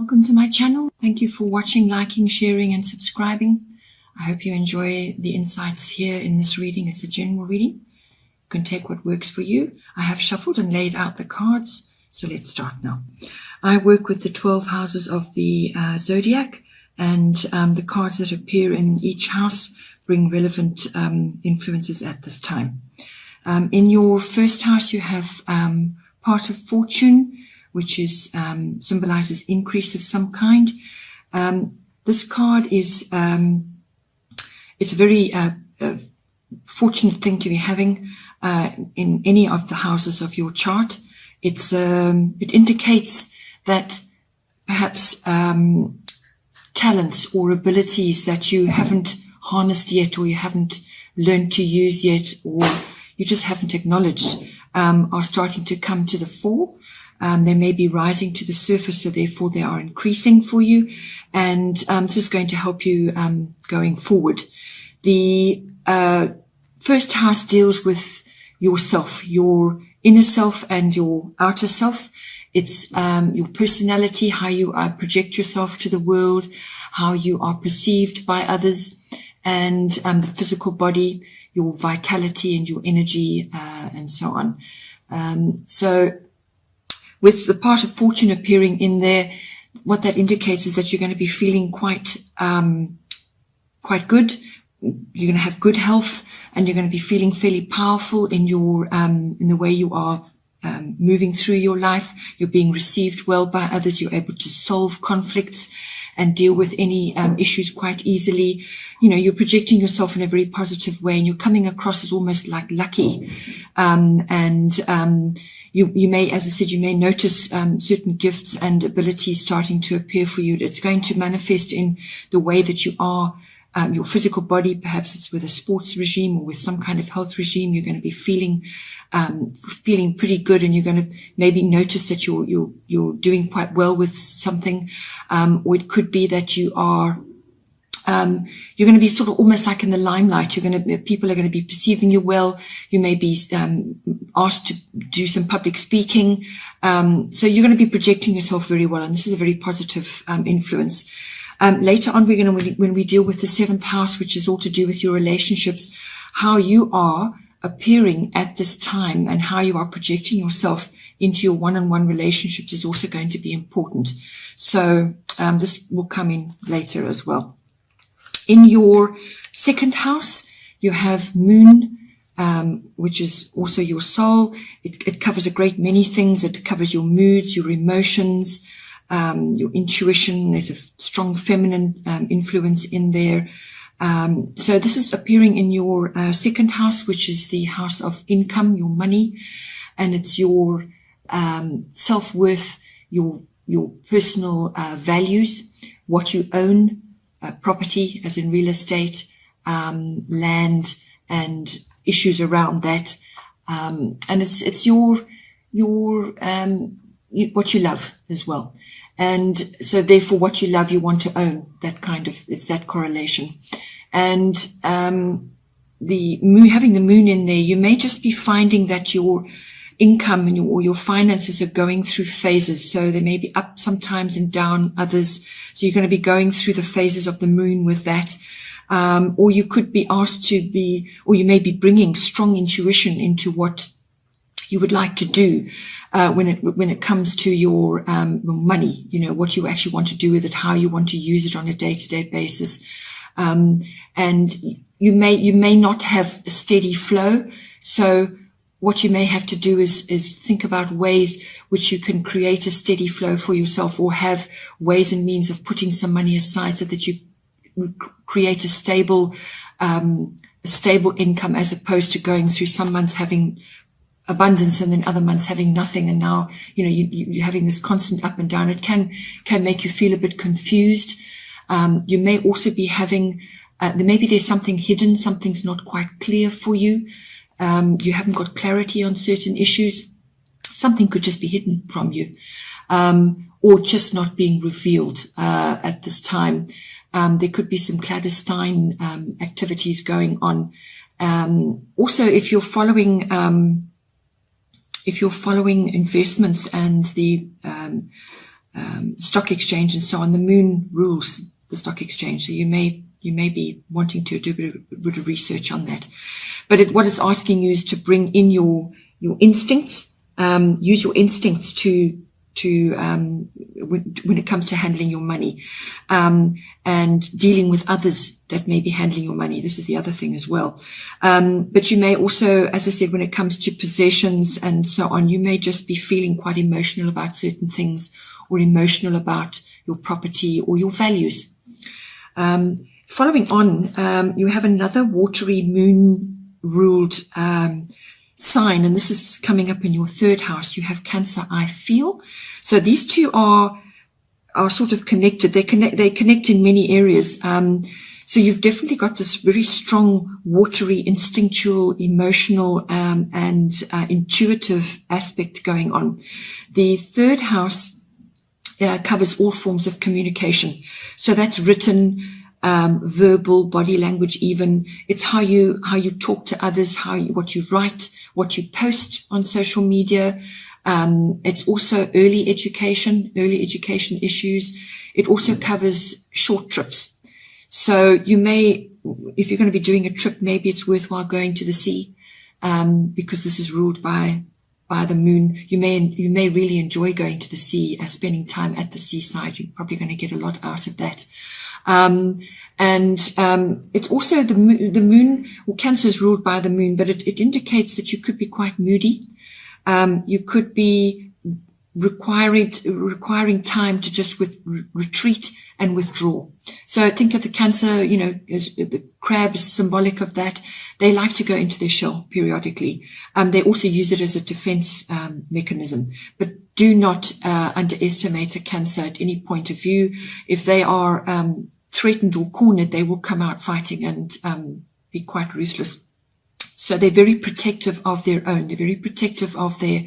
welcome to my channel. Thank you for watching, liking, sharing and subscribing. I hope you enjoy the insights here in this reading. It's a general reading. You can take what works for you. I have shuffled and laid out the cards, so let's start now. I work with the 12 houses of the zodiac, and the cards that appear in each house bring relevant influences at this time. In your first house, you have part of fortune, which is symbolizes increase of some kind. This card is it's a very fortunate thing to be having in any of the houses of your chart. It indicates that perhaps talents or abilities that you haven't harnessed yet, or you haven't learned to use yet, or you just haven't acknowledged, are starting to come to the fore. They may be rising to the surface, so therefore they are increasing for you. And this is going to help you going forward. The first house deals with yourself, your inner self and your outer self. It's your personality, how you project yourself to the world, how you are perceived by others, and the physical body, your vitality and your energy, and so on. So with the part of fortune appearing in there, what that indicates is that you're going to be feeling quite good. You're going to have good health, and you're going to be feeling fairly powerful in your in the way you are moving through your life. You're being received well by others. You're able to solve conflicts and deal with any issues quite easily. You know, you're projecting yourself in a very positive way, and you're coming across as almost like lucky. You may, as I said, you may notice certain gifts and abilities starting to appear for you. It's going to manifest in the way that you are, your physical body. Perhaps it's with a sports regime or with some kind of health regime. You're going to be feeling pretty good, and you're going to maybe notice that you're doing quite well with something. Or it could be that you are you're going to be sort of almost like in the limelight. People are going to be perceiving you well. You may be asked to do some public speaking. So you're going to be projecting yourself very well, and this is a very positive influence. Later on, when we deal with the 7th house, which is all to do with your relationships, how you are appearing at this time and how you are projecting yourself into your one-on-one relationships is also going to be important. So this will come in later as well. In your 2nd house, you have moon, which is also your soul. It covers a great many things. It covers your moods, your emotions, your intuition. There's a strong feminine influence in there. So this is appearing in your 2nd house, which is the house of income, your money, and it's your self-worth, your personal values, what you own, property, as in real estate, land, and issues around that. And it's your what you love as well. And so therefore what you love, you want to own. It's that correlation. And having the moon in there, you may just be finding that your income and your finances are going through phases. So they may be up sometimes and down others. So you're going to be going through the phases of the moon with that. Or you could be asked to be, or you may be bringing strong intuition into what you would like to do when it comes to your money, you know, what you actually want to do with it, how you want to use it on a day-to-day basis. And you may not have a steady flow. So what you may have to do is think about ways which you can create a steady flow for yourself, or have ways and means of putting some money aside so that you create a stable income, as opposed to going through some months having abundance and then other months having nothing. And now, you know, you're having this constant up and down. It can make you feel a bit confused. You may also be having, maybe there's something hidden, something's not quite clear for you. You haven't got clarity on certain issues. Something could just be hidden from you, or just not being revealed at this time. There could be some clandestine activities going on. Also, if you're following investments and the stock exchange and so on. The moon rules the stock exchange, so you may be wanting to do a bit of research on that. But what it's asking you is to bring in your instincts, use your instincts to when it comes to handling your money, and dealing with others that may be handling your money. This is the other thing as well. But you may also, as I said, when it comes to possessions and so on, you may just be feeling quite emotional about certain things, or emotional about your property or your values. Following on, you have another watery moon ruled sign, and this is coming up in your third house. You have Cancer, I feel. So these two are sort of connected. They connect in many areas. So you've definitely got this very strong, watery, instinctual, emotional, and intuitive aspect going on. The third house covers all forms of communication. So that's written, verbal, body language even. It's how you talk to others, what you write, what you post on social media. It's also early education issues. It also covers short trips. So you may, if you're going to be doing a trip, maybe it's worthwhile going to the sea, because this is ruled by the moon. You may really enjoy going to the sea, spending time at the seaside. You're probably going to get a lot out of that. It's also the moon, or Cancer is ruled by the moon, but it indicates that you could be quite moody. You could be requiring time to just retreat and withdraw. So think of the Cancer, as the crab is symbolic of that. They like to go into their shell periodically. They also use it as a defense mechanism. But do not underestimate a Cancer at any point of view. If they are threatened or cornered, they will come out fighting and be quite ruthless. So they're very protective of their own. They're very protective of their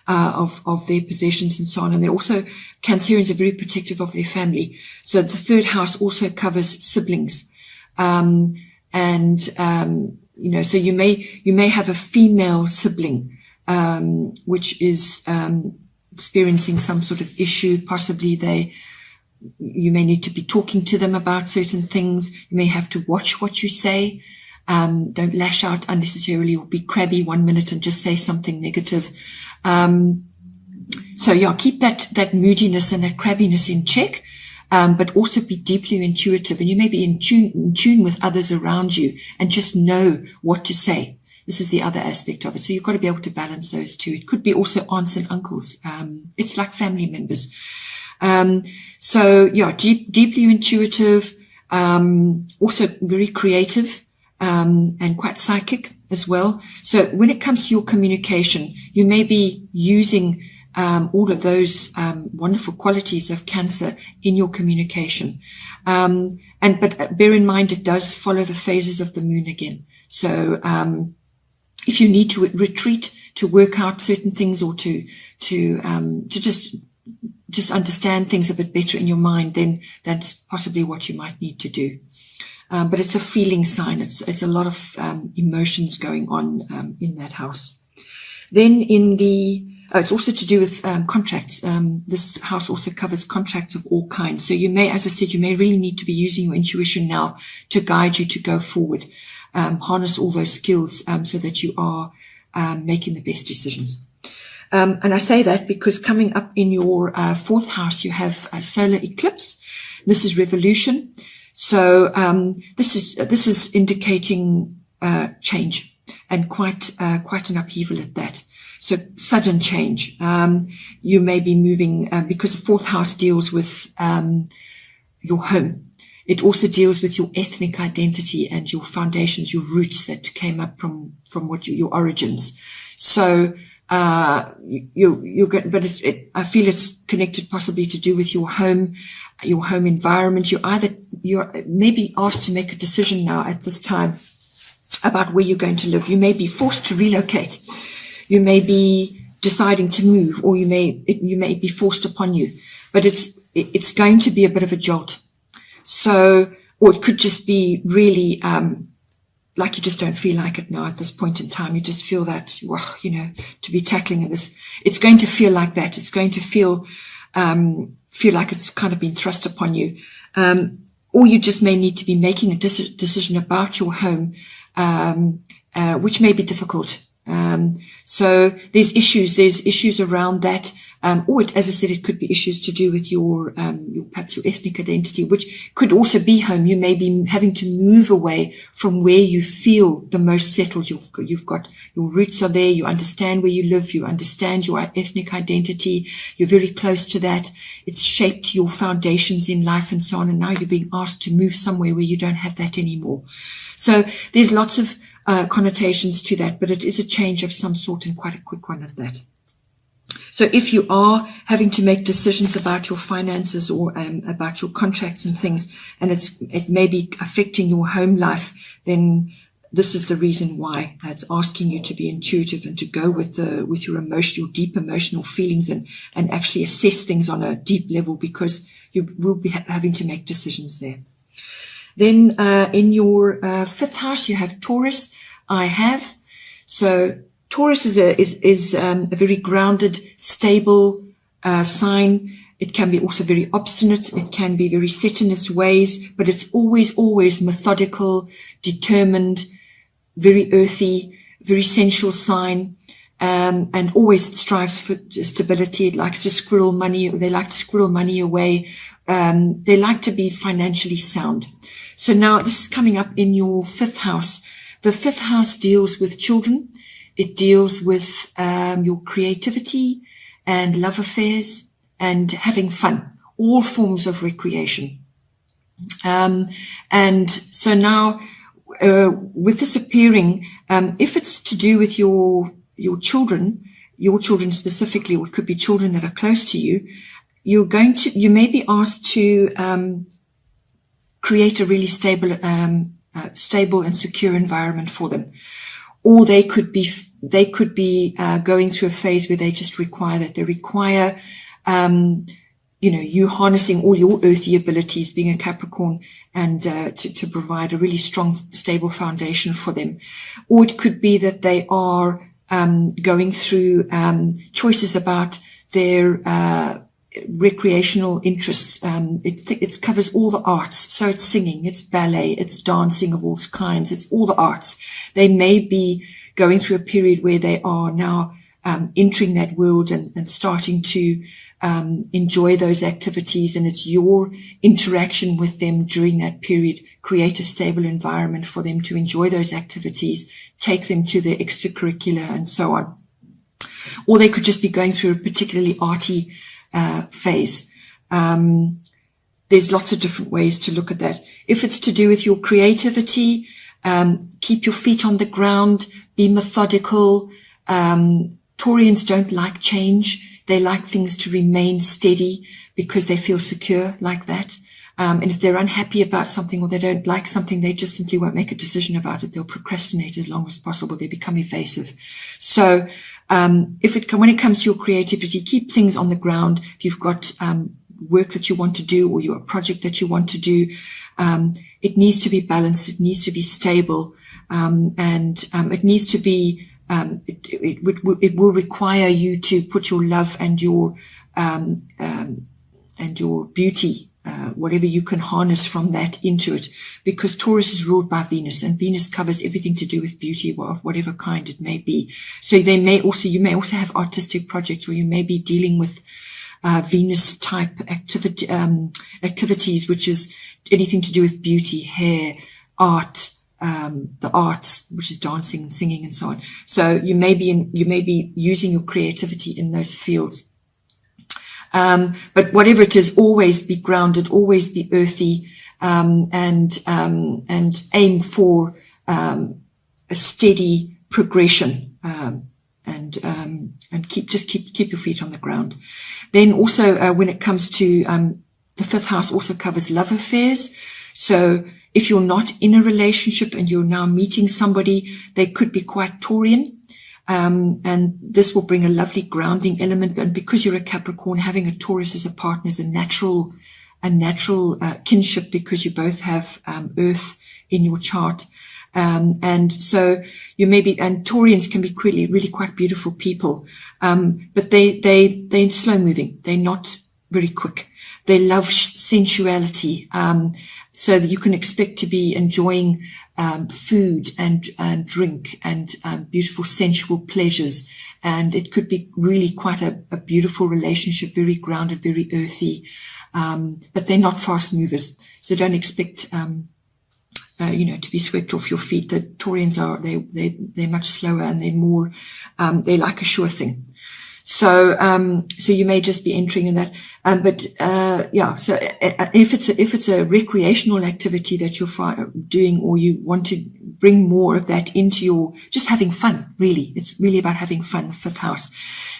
possessions and so on. And they're also, Cancerians are very protective of their family. So the third house also covers siblings. So you may have a female sibling, which is experiencing some sort of issue. Possibly you may need to be talking to them about certain things. You may have to watch what you say. Don't lash out unnecessarily or be crabby 1 minute and just say something negative. So yeah, keep that moodiness and that crabbiness in check, but also be deeply intuitive, and you may be in tune with others around you and just know what to say. This is the other aspect of it. So you've got to be able to balance those two. It could be also aunts and uncles. It's like family members. So yeah, deeply intuitive, also very creative, and quite psychic as well. So when it comes to your communication, you may be using all of those wonderful qualities of Cancer in your communication. But bear in mind, it does follow the phases of the moon again. So if you need to retreat to work out certain things, or to just understand things a bit better in your mind, then that's possibly what you might need to do. But it's a feeling sign. It's a lot of emotions going on in that house. Then it's also to do with contracts. This house also covers contracts of all kinds. So you may, as I said, you may really need to be using your intuition now to guide you to go forward. Harness all those skills so that you are making the best decisions. And I say that because coming up in your fourth house, you have a solar eclipse. This is revolution. So this is indicating change, and quite an upheaval at that. So sudden change. You may be moving because the fourth house deals with your home. It also deals with your ethnic identity and your foundations, your roots that came up from your origins. So you're good, but I feel it's connected possibly to do with your home environment. You're maybe asked to make a decision now at this time about where you're going to live. You may be forced to relocate. You may be deciding to move, or you may be forced upon you, but it's going to be a bit of a jolt. So, or it could just be really, like you just don't feel like it now at this point in time. You just feel that, to be tackling this, it's going to feel like that. It's going to feel, feel like it's kind of been thrust upon you. Or you just may need to be making a decision about your home, which may be difficult. So there's issues around that. Or as I said, it could be issues to do with your perhaps your ethnic identity, which could also be home. You may be having to move away from where you feel the most settled. You've got your roots are there. You understand where you live. You understand your ethnic identity. You're very close to that. It's shaped your foundations in life and so on. And now you're being asked to move somewhere where you don't have that anymore. So there's lots of connotations to that, but it is a change of some sort and quite a quick one at that. So if you are having to make decisions about your finances or about your contracts and things, and it may be affecting your home life, then this is the reason why. It's asking you to be intuitive and to go with your deep emotional feelings and actually assess things on a deep level, because you will be having to make decisions there. Then in your fifth house, you have Taurus. So Taurus is a very grounded, stable sign. It can be also very obstinate. It can be very set in its ways, but it's always methodical, determined, very earthy, very sensual sign. And always it strives for stability. It likes to squirrel money. They like to squirrel money away. They like to be financially sound. So now this is coming up in your fifth house. The fifth house deals with children. It deals with your creativity and love affairs and having fun, all forms of recreation. And so now with this appearing, if it's to do with your children specifically, or it could be children that are close to you, you may be asked to create a really stable and secure environment for them. Or they could be going through a phase where they just require that. They require, you harnessing all your earthy abilities, being a Capricorn, and to provide a really strong, stable foundation for them. Or it could be that they are going through choices about their recreational interests. It covers all the arts. So it's singing, it's ballet, it's dancing of all kinds, it's all the arts. They may be going through a period where they are now entering that world and starting to enjoy those activities, and it's your interaction with them during that period. Create a stable environment for them to enjoy those activities, take them to their extracurricular and so on. Or they could just be going through a particularly arty phase. There's lots of different ways to look at that. If it's to do with your creativity, keep your feet on the ground, be methodical. Taurians don't like change. They like things to remain steady because they feel secure like that. And if they're unhappy about something or they don't like something, they just simply won't make a decision about it. They'll procrastinate as long as possible. They become evasive. So when it comes to your creativity, keep things on the ground. If you've got work that you want to do or your project that you want to do, it needs to be balanced. It needs to be stable, and it needs to be. It will require you to put your love and your beauty, whatever you can harness from that, into it, because Taurus is ruled by Venus, and Venus covers everything to do with beauty of whatever kind it may be. So you may also have artistic projects, or you may be dealing with Venus type activities, which is anything to do with beauty, hair, art, the arts, which is dancing and singing and so on. So you may be using your creativity in those fields. But whatever it is, always be grounded, always be earthy, and aim for a steady progression, and keep your feet on the ground. Then also, when it comes to the fifth house, also covers love affairs. So if you're not in a relationship and you're now meeting somebody, they could be quite Taurian. And this will bring a lovely grounding element. And because you're a Capricorn, having a Taurus as a partner is a natural kinship, because you both have Earth in your chart. And so and Taurians can be really quite beautiful people. But they're slow moving. They're not very quick. They love sensuality, so that you can expect to be enjoying food and drink and beautiful sensual pleasures. And it could be really quite a beautiful relationship, very grounded, very earthy. But they're not fast movers, so don't expect to be swept off your feet. The Taurians they're much slower, and they're more they like a sure thing. So you may just be entering in that. So if it's a recreational activity that you're doing, or you want to bring more of that into your, just having fun, really. It's really about having fun, the 5th house.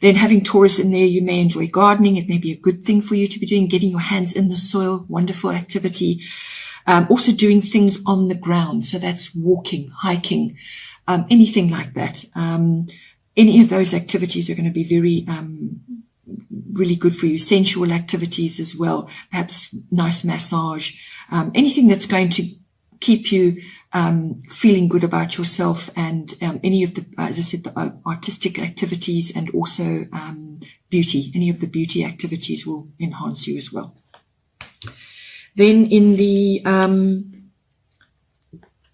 Then having Taurus in there, you may enjoy gardening. It may be a good thing for you to be doing, getting your hands in the soil, wonderful activity. Also doing things on the ground. So that's walking, hiking, anything like that. Any of those activities are going to be very, really good for you. Sensual activities as well, perhaps nice massage, anything that's going to keep you feeling good about yourself, and any of the, as I said, the artistic activities, and also beauty. Any of the beauty activities will enhance you as well. Then in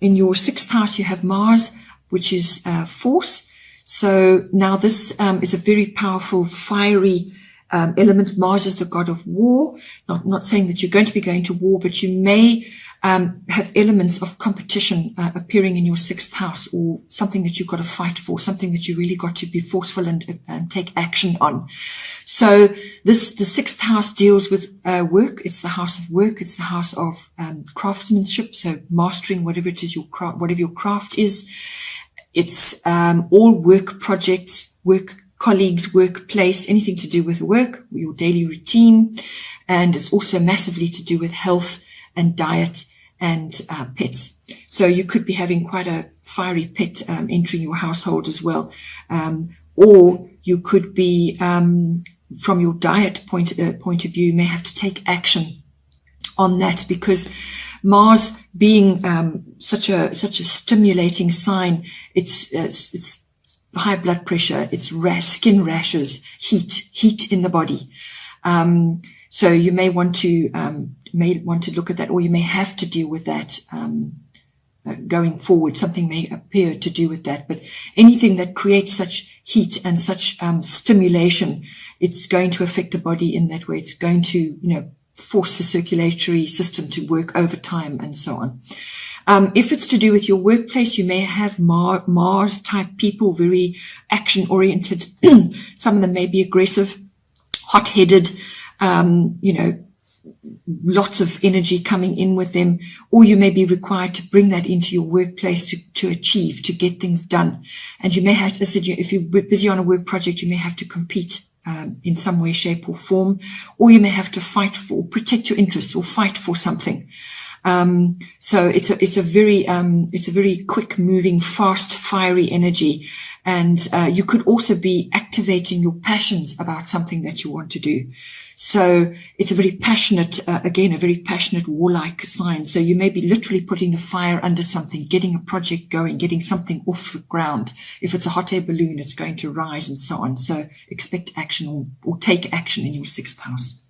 your 6th house, you have Mars, which is force. So now this is a very powerful, fiery element. Mars is the god of war. Not saying that you're going to be going to war, but you may have elements of competition appearing in your 6th house, or something that you've got to fight for, something that you really got to be forceful and take action on. So the 6th house deals with work. It's the house of work. It's the house of craftsmanship. So mastering whatever it is whatever your craft is. It's all work projects, work colleagues, workplace, anything to do with work, your daily routine. And it's also massively to do with health and diet and pets. So you could be having quite a fiery pet entering your household as well. Or you could be, from your diet point of view, you may have to take action on that, because Mars being such a stimulating sign, it's high blood pressure, it's skin rashes, heat in the body. So you may want to look at that, or you may have to deal with that going forward. Something may appear to do with that, but anything that creates such heat and such stimulation, it's going to affect the body in that way. It's going to, force the circulatory system to work overtime and so on. If it's to do with your workplace, you may have Mars type people, very action oriented. Some of them may be aggressive, hot headed, lots of energy coming in with them, or you may be required to bring that into your workplace to achieve, to get things done. And you may have to, as I said, if you're busy on a work project, you may have to compete in some way, shape or form, or you may have to fight for, protect your interests or fight for something. So it's a very quick moving, fast, fiery energy. And you could also be activating your passions about something that you want to do. So it's a very passionate, again, a very passionate warlike sign. So you may be literally putting the fire under something, getting a project going, getting something off the ground. If it's a hot air balloon, it's going to rise and so on. So expect action or take action in your 6th house.